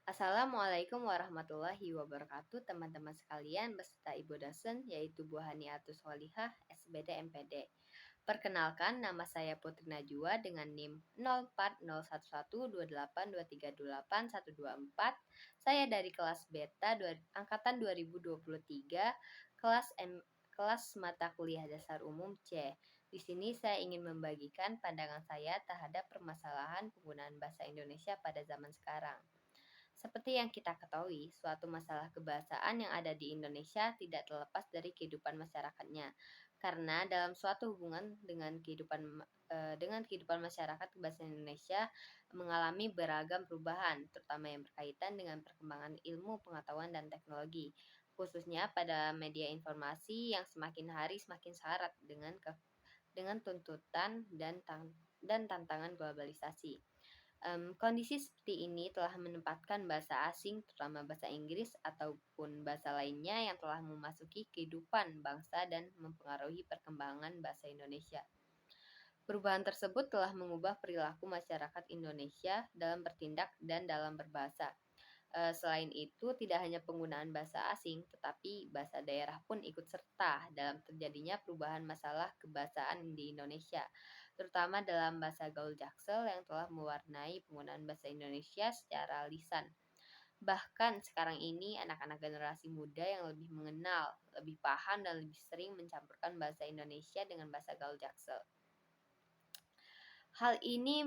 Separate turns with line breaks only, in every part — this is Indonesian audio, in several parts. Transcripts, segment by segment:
Assalamualaikum warahmatullahi wabarakatuh, teman-teman sekalian beserta Ibu dosen yaitu Bu Haniatus Holihah, SBD MPD. Perkenalkan, nama saya Putri Najwa dengan NIM 04012823281124. Saya dari kelas Beta angkatan 2023, kelas mata kuliah dasar umum C. Di sini saya ingin membagikan pandangan saya terhadap permasalahan penggunaan bahasa Indonesia pada zaman sekarang. Seperti yang kita ketahui, suatu masalah kebahasaan yang ada di Indonesia tidak terlepas dari kehidupan masyarakatnya. Karena dalam suatu hubungan dengan kehidupan masyarakat, bahasa Indonesia mengalami beragam perubahan, terutama yang berkaitan dengan perkembangan ilmu, pengetahuan, dan teknologi, khususnya pada media informasi yang semakin hari semakin syarat dengan tuntutan dan tantangan globalisasi. Kondisi seperti ini telah menempatkan bahasa asing, terutama bahasa Inggris ataupun bahasa lainnya yang telah memasuki kehidupan bangsa dan mempengaruhi perkembangan bahasa Indonesia. Perubahan tersebut telah mengubah perilaku masyarakat Indonesia dalam bertindak dan dalam berbahasa. Selain itu, tidak hanya penggunaan bahasa asing, tetapi bahasa daerah pun ikut serta dalam terjadinya perubahan masalah kebahasaan di Indonesia, terutama dalam bahasa gaul Jaksel yang telah mewarnai penggunaan bahasa Indonesia secara lisan. Bahkan sekarang ini anak-anak generasi muda yang lebih mengenal, lebih paham, dan lebih sering mencampurkan bahasa Indonesia dengan bahasa gaul Jaksel. Hal ini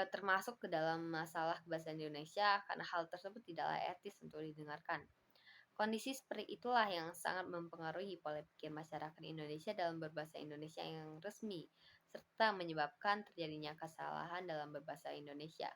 termasuk ke dalam masalah bahasa Indonesia karena hal tersebut tidaklah etis untuk didengarkan. Kondisi seperti itulah yang sangat mempengaruhi pola pikir masyarakat Indonesia dalam berbahasa Indonesia yang resmi, serta menyebabkan terjadinya kesalahan dalam berbahasa Indonesia.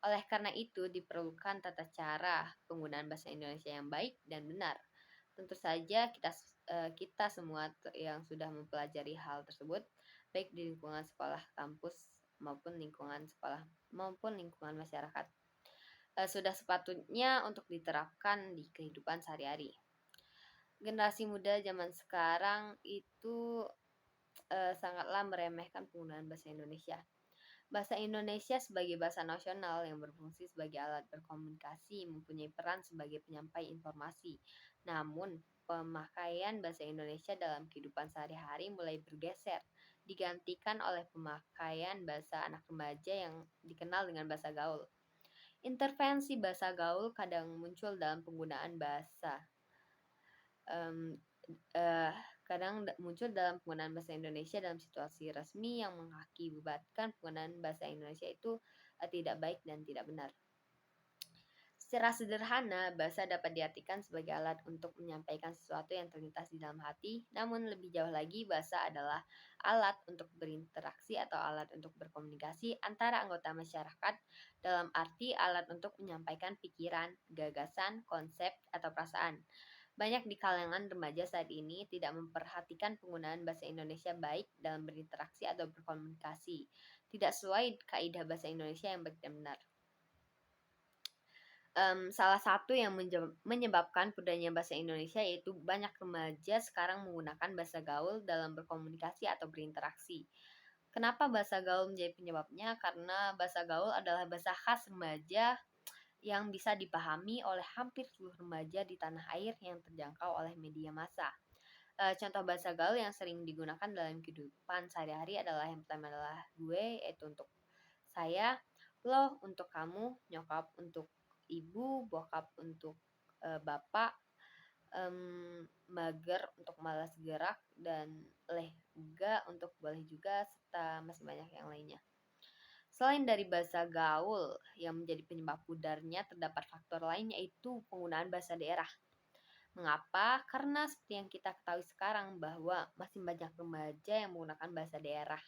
Oleh karena itu, diperlukan tata cara penggunaan bahasa Indonesia yang baik dan benar. Tentu saja kita semua yang sudah mempelajari hal tersebut, baik di lingkungan sekolah, kampus, maupun lingkungan masyarakat, sudah sepatutnya untuk diterapkan di kehidupan sehari-hari. Generasi muda zaman sekarang itu sangatlah meremehkan penggunaan bahasa Indonesia. Bahasa Indonesia sebagai bahasa nasional yang berfungsi sebagai alat berkomunikasi mempunyai peran sebagai penyampai informasi. Namun, pemakaian bahasa Indonesia dalam kehidupan sehari-hari mulai bergeser, digantikan oleh pemakaian bahasa anak remaja yang dikenal dengan bahasa gaul. Intervensi bahasa gaul kadang muncul dalam penggunaan bahasa Indonesia dalam situasi resmi yang mengakibatkan penggunaan bahasa Indonesia itu tidak baik dan tidak benar. Secara sederhana, bahasa dapat diartikan sebagai alat untuk menyampaikan sesuatu yang terlintas di dalam hati, namun lebih jauh lagi bahasa adalah alat untuk berinteraksi atau alat untuk berkomunikasi antara anggota masyarakat, dalam arti alat untuk menyampaikan pikiran, gagasan, konsep, atau perasaan. Banyak di kalangan remaja saat ini tidak memperhatikan penggunaan bahasa Indonesia baik dalam berinteraksi atau berkomunikasi, tidak sesuai kaidah bahasa Indonesia yang baik dan benar. Salah satu yang menyebabkan pudarnya bahasa Indonesia yaitu banyak remaja sekarang menggunakan bahasa gaul dalam berkomunikasi atau berinteraksi. Kenapa bahasa gaul menjadi penyebabnya? Karena bahasa gaul adalah bahasa khas remaja yang bisa dipahami oleh hampir seluruh remaja di tanah air yang terjangkau oleh media massa. Contoh bahasa gaul yang sering digunakan dalam kehidupan sehari-hari adalah yang pertama adalah gue, yaitu untuk saya, lo untuk kamu, nyokap untuk ibu, bokap untuk bapak, mager untuk malas gerak, dan lega untuk boleh juga, serta masih banyak yang lainnya. Selain dari bahasa gaul yang menjadi penyebab pudarnya, terdapat faktor lain yaitu penggunaan bahasa daerah. Mengapa? Karena seperti yang kita ketahui sekarang bahwa masih banyak remaja yang menggunakan bahasa daerah.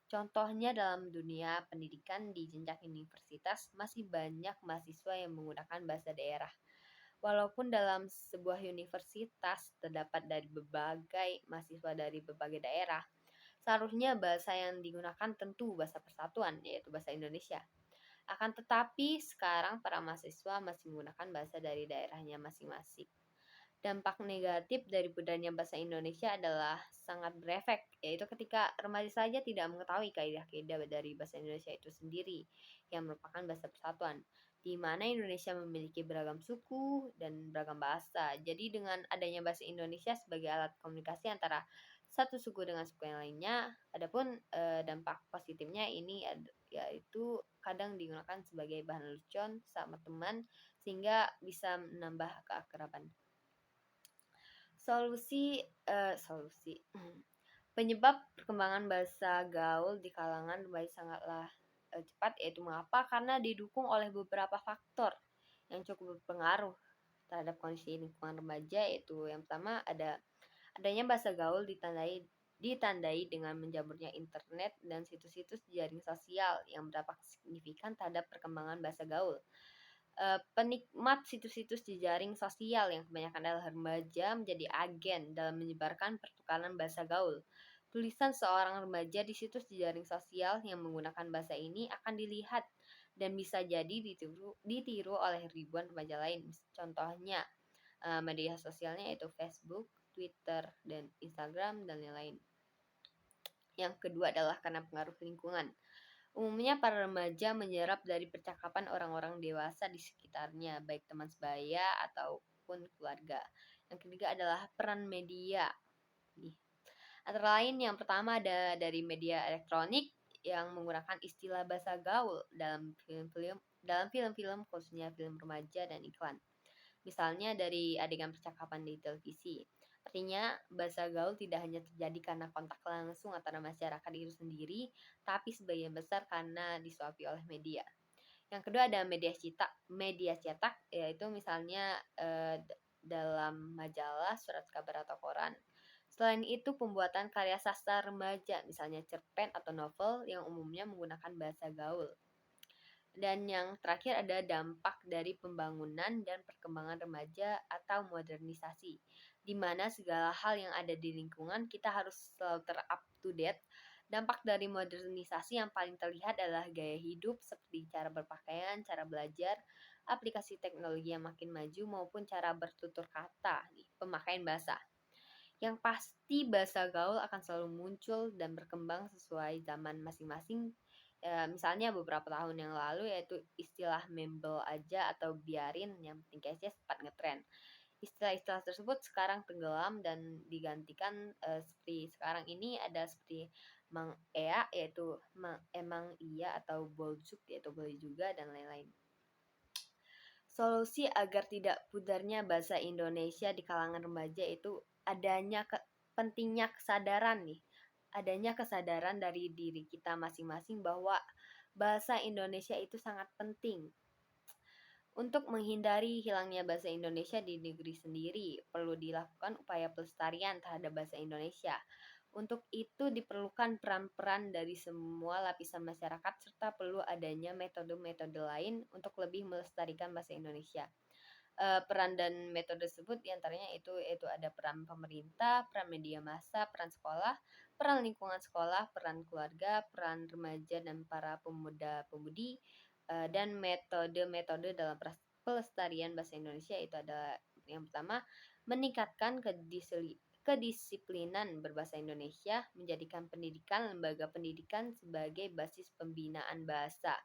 Contohnya dalam dunia pendidikan di jenjang universitas masih banyak mahasiswa yang menggunakan bahasa daerah. Walaupun dalam sebuah universitas terdapat dari berbagai mahasiswa dari berbagai daerah, seharusnya bahasa yang digunakan tentu bahasa persatuan, yaitu bahasa Indonesia. Akan tetapi sekarang para mahasiswa masih menggunakan bahasa dari daerahnya masing-masing. Dampak negatif dari pudarnya bahasa Indonesia adalah sangat berefek, yaitu ketika remaja saja tidak mengetahui kaidah-kaidah dari bahasa Indonesia itu sendiri yang merupakan bahasa persatuan. di mana Indonesia memiliki beragam suku dan beragam bahasa. Jadi dengan adanya bahasa Indonesia sebagai alat komunikasi antara satu suku dengan suku yang lainnya, adapun dampak positifnya ini yaitu kadang digunakan sebagai bahan lelucon sama teman sehingga bisa menambah keakraban. Solusi penyebab perkembangan bahasa gaul di kalangan remaja sangatlah cepat, yaitu mengapa? Karena didukung oleh beberapa faktor yang cukup berpengaruh terhadap kondisi lingkungan remaja, yaitu yang pertama adanya bahasa gaul ditandai dengan menjamurnya internet dan situs-situs jaring sosial yang berdampak signifikan terhadap perkembangan bahasa gaul. Penikmat situs-situs jejaring sosial yang kebanyakan adalah remaja menjadi agen dalam menyebarkan pertukaran bahasa gaul. Tulisan seorang remaja di situs jejaring sosial yang menggunakan bahasa ini akan dilihat dan bisa jadi ditiru oleh ribuan remaja lain. Contohnya, media sosialnya yaitu Facebook, Twitter, dan Instagram, dan lain-lain. Yang kedua adalah karena pengaruh lingkungan. Umumnya para remaja menyerap dari percakapan orang-orang dewasa di sekitarnya, baik teman sebaya ataupun keluarga. Yang ketiga adalah peran media. Antara lain yang pertama ada dari media elektronik yang menggunakan istilah bahasa gaul dalam film-film khususnya film remaja dan iklan. Misalnya dari adegan percakapan di televisi. Artinya, bahasa gaul tidak hanya terjadi karena kontak langsung antara masyarakat itu sendiri, tapi sebagian besar karena disuapi oleh media. Yang kedua ada media cetak yaitu misalnya dalam majalah, surat kabar atau koran. Selain itu, pembuatan karya sastra remaja, misalnya cerpen atau novel yang umumnya menggunakan bahasa gaul. Dan yang terakhir ada dampak dari pembangunan dan perkembangan remaja atau modernisasi, di mana segala hal yang ada di lingkungan kita harus selalu up to date. Dampak dari modernisasi yang paling terlihat adalah gaya hidup seperti cara berpakaian, cara belajar, aplikasi teknologi yang makin maju maupun cara bertutur kata, pemakaian bahasa. Yang pasti bahasa gaul akan selalu muncul dan berkembang sesuai zaman masing-masing. Misalnya beberapa tahun yang lalu yaitu istilah membel aja atau biarin yang penting kece sempat ngetren. Istilah-istilah tersebut sekarang tenggelam dan digantikan seperti sekarang ini ada seperti Mang Ea yaitu emang iya atau boljuk yaitu boleh juga dan lain-lain. Solusi agar tidak pudarnya bahasa Indonesia di kalangan remaja itu pentingnya kesadaran nih. Adanya kesadaran dari diri kita masing-masing bahwa bahasa Indonesia itu sangat penting. Untuk menghindari hilangnya bahasa Indonesia di negeri sendiri, perlu dilakukan upaya pelestarian terhadap bahasa Indonesia. Untuk itu diperlukan peran-peran dari semua lapisan masyarakat serta perlu adanya metode-metode lain untuk lebih melestarikan bahasa Indonesia. Peran dan metode tersebut diantaranya yaitu ada peran pemerintah, peran media massa, peran sekolah, peran lingkungan sekolah, peran keluarga, peran remaja dan para pemuda-pemudi, dan metode-metode dalam pelestarian bahasa Indonesia itu ada yang pertama meningkatkan kedisiplinan berbahasa Indonesia, menjadikan pendidikan lembaga pendidikan sebagai basis pembinaan bahasa.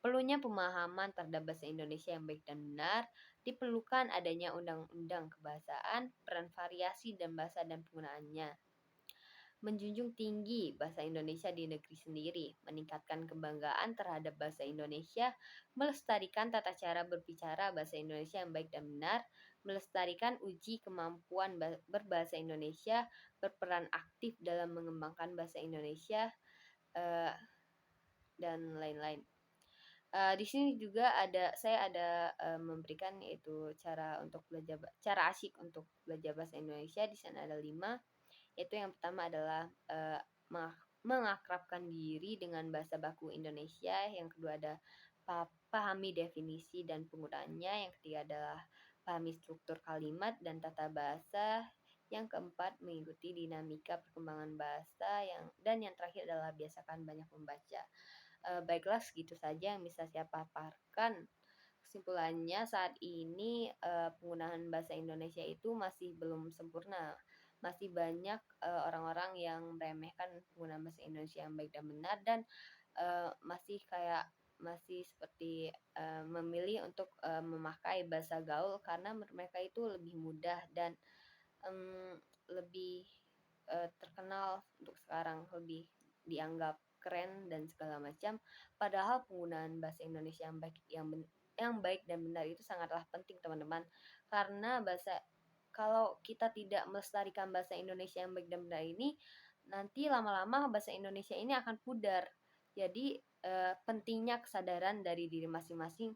Perlunya pemahaman terhadap bahasa Indonesia yang baik dan benar, diperlukan adanya undang-undang kebahasaan, peran variasi dan bahasa dan penggunaannya. Menjunjung tinggi bahasa Indonesia di negeri sendiri, meningkatkan kebanggaan terhadap bahasa Indonesia, melestarikan tata cara berbicara bahasa Indonesia yang baik dan benar, melestarikan uji kemampuan berbahasa Indonesia, berperan aktif dalam mengembangkan bahasa Indonesia, dan lain-lain. Di sini juga saya ada memberikan yaitu cara asyik untuk belajar bahasa Indonesia. Di sana ada 5, yaitu yang pertama adalah mengakrabkan diri dengan bahasa baku Indonesia. Yang kedua ada pahami definisi dan penggunaannya. Yang ketiga adalah pahami struktur kalimat dan tata bahasa. Yang keempat mengikuti dinamika perkembangan bahasa dan yang terakhir adalah biasakan banyak membaca. Baiklah, segitu saja yang bisa saya paparkan. Kesimpulannya saat ini penggunaan bahasa Indonesia itu masih belum sempurna. Masih banyak orang-orang yang meremehkan penggunaan bahasa Indonesia yang baik dan benar dan masih kayak masih seperti, memilih untuk, memakai bahasa gaul karena menurut mereka itu lebih mudah dan, lebih, terkenal untuk sekarang, lebih dianggap keren dan segala macam. Padahal penggunaan bahasa Indonesia yang baik dan benar itu sangatlah penting, teman-teman. Karena kalau kita tidak melestarikan bahasa Indonesia yang baik dan benar ini, nanti lama-lama bahasa Indonesia ini akan pudar. Jadi, pentingnya kesadaran dari diri masing-masing,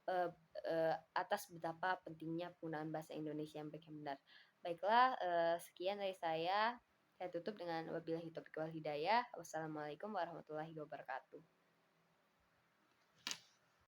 eee atas betapa pentingnya penggunaan bahasa Indonesia yang baik dan benar. Baiklah, sekian dari saya. Saya tutup dengan wabillahi taufiq wal hidayah. Wassalamualaikum warahmatullahi wabarakatuh.